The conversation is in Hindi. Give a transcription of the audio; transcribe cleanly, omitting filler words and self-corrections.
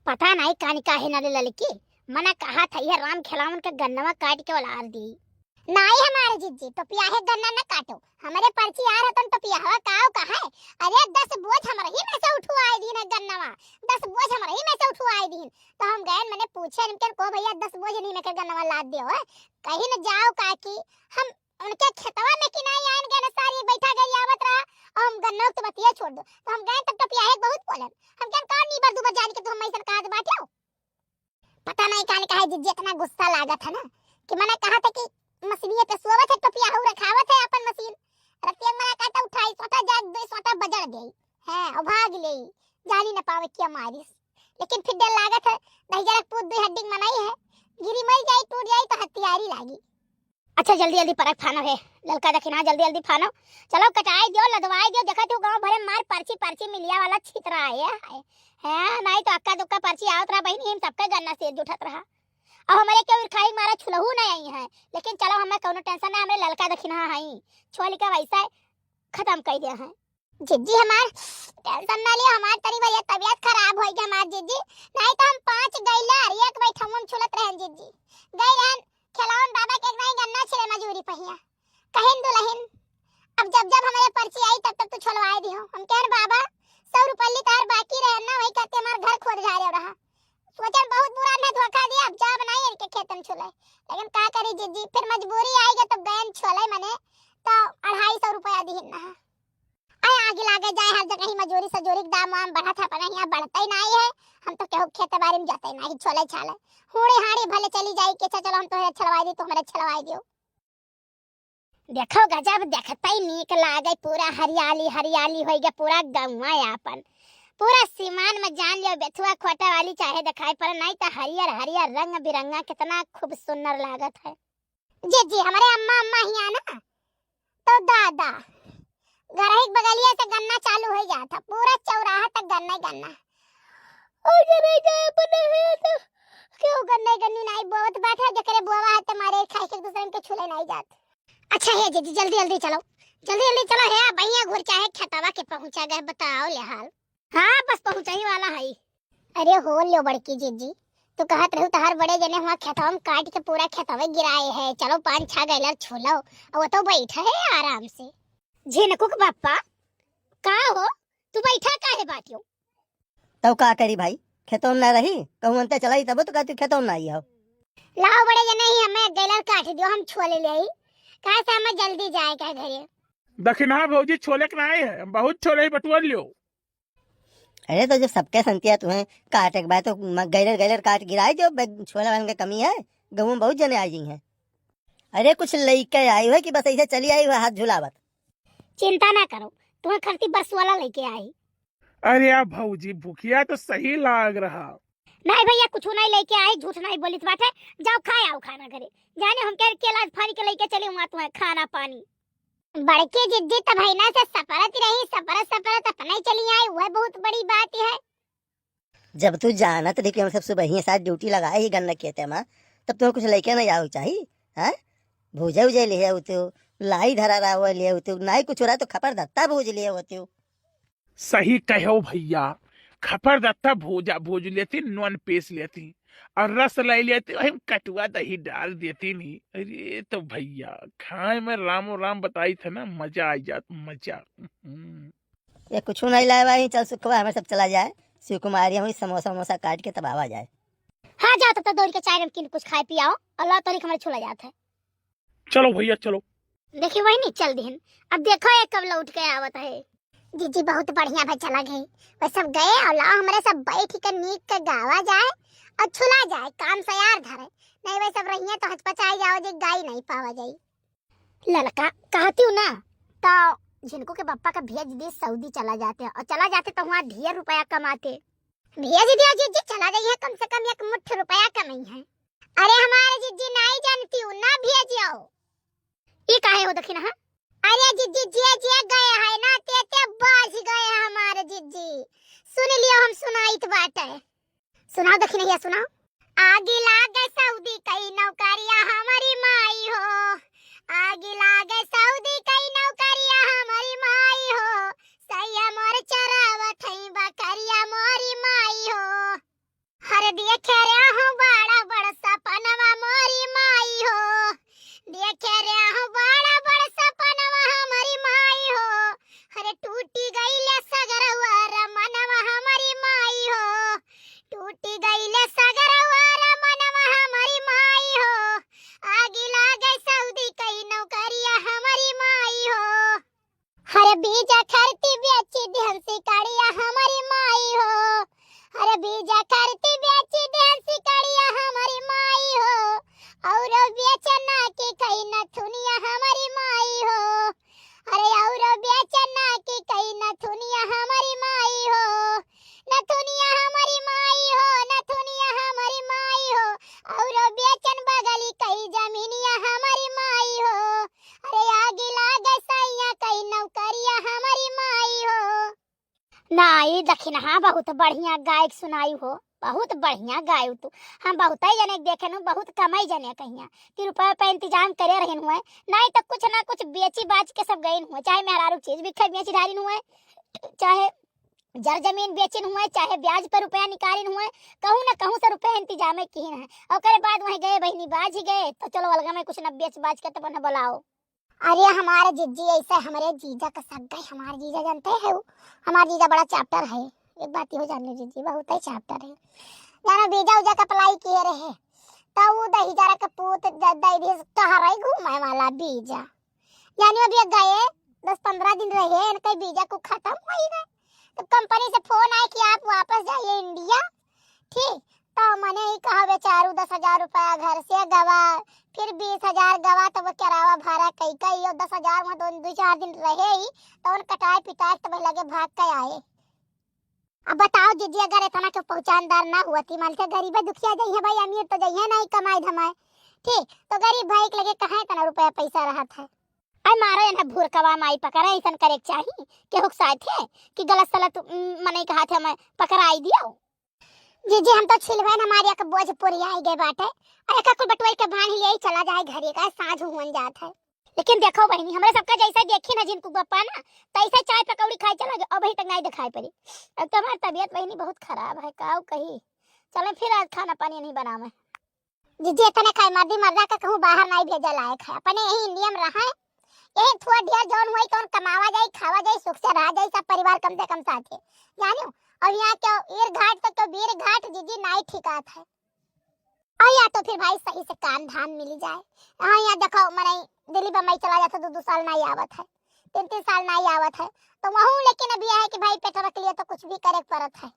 पता नहीं कानी काहे ना ले लड़की मना कहा था ये राम खिलावन का गन्नवा काट के उलार दी। नहीं हमारे जीजी तो पियाहे गन्ना न काटो, हमारे पर्ची आ रहा तो पियाहवा काओ कहा है। अरे 10 बोझ हमारे ही में से उठवाए दी ना गन्नवा, 10 बोझ हमारे ही में से उठवाए दी। तो हम गए मैंने पूछे इनके को भैया 10 बोझ नहीं में कर गन्नवा लाद दियो है कहीं न जाओ काकी हम उनके खेतवा में कि नहीं आन गए सारी बैठा गई आवत रहा और हम गन्ना तो बतिया छोड़ दो। तो हम गए तब तो पियाहे बहुत बोलन हम क्या कौन नहीं बरदू बजान के तो हम ऐसा कहा बाटियो। पता नहीं काहे काहे जीजी इतना गुस्सा लागा था ना कि मैंने कहा था कि मशीनिए पे सोवत है तो पियाहू रखावत है अपन मशीन रतिया मना काटा उठाई सोटा जा दे सोटा बजड़ गई है और भाग गई जानी न पावे क्या मारिस। लेकिन फिर डर लागत है नहीं जरा पूत दो हड्डी मनाई है गिरी मर जाए टूट जाए तो हथियारी लागी। अच्छा जल्दी जल्दी परख फानो है ललका दखिना जल्दी जल्दी फानो चलो कटाई दियो लदवाई दियो देखा तू गांव भरे मार पर्ची पर्ची मिलिया वाला छितरा है नहीं तो अक्का दुक्का पर्ची आवत रहा बहनी हम सबका गन्ना से जुटत रहा और हमारे क्यों खाई मारा छुलहू नहीं आई है। लेकिन चलो हमें कोनो टेंशन ना हमें ललका दखिना हई छोली का वैसा खत्म कर दिया है। जिज्जी हमार टेंशन ना लियो हमार तरी भैया तबीयत खराब होई गई हमार जिज्जी नहीं तो हम 5 गइला एक बैठा हम छुलत रहन जिज्जी गई रहन खिलावन बाबा के नहीं गन्ना छिले मजूरी पहिया कहिन दुल्हन। अब जब जब हमारे पर्ची आई तब तक तो छुलवाए दियो हम कहन बाबा 100 रुपया तार बाकी रहे ना वही कहते हमार घर खोद जा रहा सोचन बहुत बुरा ना धोखा दिया अब जा बनाई इनके खेतन छुले लेकिन का करी जिज्जी फिर मजबूरी आएगी तो बैन छुले मने तो 250 रुपया दीन ना आए आगे लागे जाए हर जगह ही मजूरी सजूरी दाम वाम बढ़ा था पर यहाँ बढ़ता ही नहीं है। हम तो केहू खेत बाड़ी में जाते नहीं छोले छाले हुड़ी हाड़ी भले चली जाई के चलो हम तो छलवाई दी तो हमारे छलवाई दियो। देखो गजब देखता ही नीक लागे पूरा हरियाली हरियाली हो गया पूरा गौवा यापन पूरा सीमान में जान लियो बेथुआ खोटा वाली चाहे दिखाई पर नहीं तो हरियर हरियर रंग बिरंगा कितना खूब सुंदर लागत है। जी जी हमारे अम्मा अम्मा ही आना तो दादा घर ही बगलिया से गन्ना चालू हो गया था पूरा चौराहा तक गन्ना ही गन्ना और जब जाए बने है तो क्यों गन्ना गन्नी नहीं बहुत बैठा जकरे बुआवा है तुम्हारे खाए के दूसरे के छुले नहीं जात। अच्छा है जी जल्दी जल्दी चलो है भैया घुर चाहे खतवा के पहुंचा गए बताओ ले हाल। हाँ बस पहुंचा ही वाला है। अरे हो लियो बड़की जीजी तो कहत रहू तो हर बड़े जने हुआ खेतवा में काट के पूरा खेतवा गिराए है चलो 5-6 गैलर छुलो और वो तो बैठा है आराम से। झिनकुक बाप्पा का हो तू बैठा काहे बाटियो तब का करी भाई खेतों में ना रही कहूं अंते चलाई तब तो कहती खेतों में ना आई हो लाओ बड़े जने ही हमें गैलर काट दियो हम छोले ले कहा से हमें जल्दी जाए का घरे दखिना भौजी छोले के नाई है बहुत छोले ही बटुआ लियो। अरे तो जब सबके संतिया तुम्हें काटे के बाद तो गैलर काट गिराई जो छोला वाले की कमी है गहूं बहुत जने आई हैं। अरे कुछ लेके आई हो कि बस ऐसे चली आई हो हाथ झुलावत। चिंता ना करो तुम्हें खर्ची बस वाला लेके आई। अरे यार भौजी भूखिया तो सही लाग रहा नहीं भैया कुछ नहीं लेके आई झूठ नहीं बोलित बात है जाओ खाए आओ खाना घरे जाने हम कह केला फाड़ी के लेके चले वहां तुम्हें खाना पानी। बड़के जिद्दी तो भाई ना से सपरत रही सपरत अपने ही चली आई वह बहुत बड़ी बात है। जब तू जानत रही कि हम सब सुबह ही साथ ड्यूटी लगाए ही गन्ना खेते में तब तुम्हें कुछ लेके नहीं आओ चाहिए है भूजे उजे ले होते लाई धरा रहा हुआ ले होते नहीं कुछ हो रहा तो खपर धत्ता भूज लिए होते। सही कहो भैया खपर दत्ता भूजा भूज लेती नॉन पेश लेती और रस ले लेती वही कटुआ दही डाल देती नहीं। अरे तो भैया खाए में रामो राम बताई था ना मजा आ जात मजा। ये कुछ नहीं लाए भाई चल सुखवा हमें सब चला जाए शिव कुमारी हम समोसा वमोसा काट के तब आवा जाए। हाँ जाओ तब तक दौड़ के चाय नमकीन कुछ खाए पियाओ अल्लाह तरीक हमारे छोला जाता है। चलो भैया चलो देखिए वही नहीं चल दिन अब देखो ये कब लौट के आवत है। जीजी बहुत बढ़िया भाई चला गई बस सब गए और लाओ हमारे सब बैठ के नीक के गावा जाए और छुला जाए काम से यार धरे नहीं वही सब रही तो हचपचाई जाओ जी गाय नहीं पावा जाई। लड़का कहती हूँ ना तो जिनको के पप्पा का भेज दे सऊदी चला जाते और चला जाते तो वहाँ ढेर रुपया कमाते भेज दिया जीजी चला गई है कम से कम 1 मुट्ठी रुपया कमाई है। अरे हमारे जीजी नहीं जानती हूँ ना भेजियो ये काहे हो दखिना है। अरे जीजी जे गए है ना ते बाज गए हमारे जीजी सुन लियो हम सुनाइत बात है सुनाओ दखिना ये सुनाओ। आगे लागे सऊदी कई नौकरिया हमारी माई हो आगे लागे सऊदी कई नौकरिया हमारी माई हो सैया मोर चरावत है बकरिया मोरी माई हो। भाई दखिनहा बहुत बढ़िया गायक सुनाई हो, बहुत बढ़िया गायु तू। हम बहुत ही जने देखे नु, बहुत कमाई जने कहिया कि रुपया पे इंतजाम करे रहन हुए, नहीं तो कुछ ना कुछ बेची बाच के सब गईन हुए, चाहे मेहरारू चीज भी खरीद बेची धारिन हुए, चाहे जर जमीन बेचिन हुए, चाहे ब्याज पर रुपया निकालिन हुए, कहूं ना कहूं से रुपया इंतजाम किए हैं। और करे बाद वहीं गए बहनी बाज ही गए, तो चलो अलगा में कुछ न बेच बाज के तो बना बुलाओ। अरे हमारे जीजी ऐसे, हमारे जीजा का सब गए, हमारे जीजा जानते हैं वो, हमारा जीजा बड़ा चैप्टर है, एक बात हो जान लो जीजी बहुत ही चैप्टर है। जाना बीजा उजा का पलाई किए रहे, तो वो दही जरा का पूत दही कहा रही घूमे वाला बीजा, यानी अभी गए 10-15 दिन रहे, इनका बीजा को खत्म हो ही गए। तो कंपनी से फोन आया कि आप वापस जाइए इंडिया, ठीक। तो मैंने ही कहा बेचारू 10,000 रुपया घर से गवा, फिर 20,000 गवा, तो वो किराया भाड़ा कई कई, और 10,000 में 2-4 दिन रहे ही, तो उन कटाए पिटाए तो वही लगे भाग के आए। अब बताओ जीजी, अगर इतना के पहचानदार ना हुआ थी, मान के गरीब दुखिया जाइए है भाई, अमीर तो जाइए नहीं कमाए धमाए, ठीक। तो गरीब भाई के लगे कहाँ इतना रुपया पैसा रहा था। आई मारो ना भूरकवा माई पकड़ा, ऐसा करे चाहिए कि हुक्साए थे कि गलत सलत मने कहा थे मैं पकड़ाई दिया। जीजी हम तो छिलवे हमारे का बोझ पूरी आई गए बाटे, अरे का कुल बटवाई के भान ही यही चला जाए घरे का साँझ हुन जात है। लेकिन देखो बहनी, हमरे सबका जैसा देखी ना जिनको गप्पा ना, तैसे चाय पकौड़ी खाई चला गए, अब ही तक नहीं दिखाई पड़ी। अब तो हमारी तबीयत बहनी बहुत खराब है, काऊ कही चले फिर आज खाना पानी नहीं बनावे। जीजी इतने खाई मर्दी मर्दा का कहूँ बाहर नहीं भेजा लायक है, अपने यही इंडिया में रहा है, यही थोड़ा ढेर जौन हुई तो कमावा जाए खावा जाए सुख से रह जाए, सब परिवार कम से कम साथे जानो। और यहाँ क्या ईर घाट तक तो वीर घाट जीजी नहीं ठिकात है, और या तो फिर भाई सही से काम धाम मिल जाए। हाँ यहाँ देखो मने दिल्ली बम्बई चला जाता 2-2 साल नहीं आवत है, 3-3 साल नहीं आवत है, तो वहाँ लेकिन अभी है कि भाई पेट रख लिए तो कुछ भी करे पड़त है।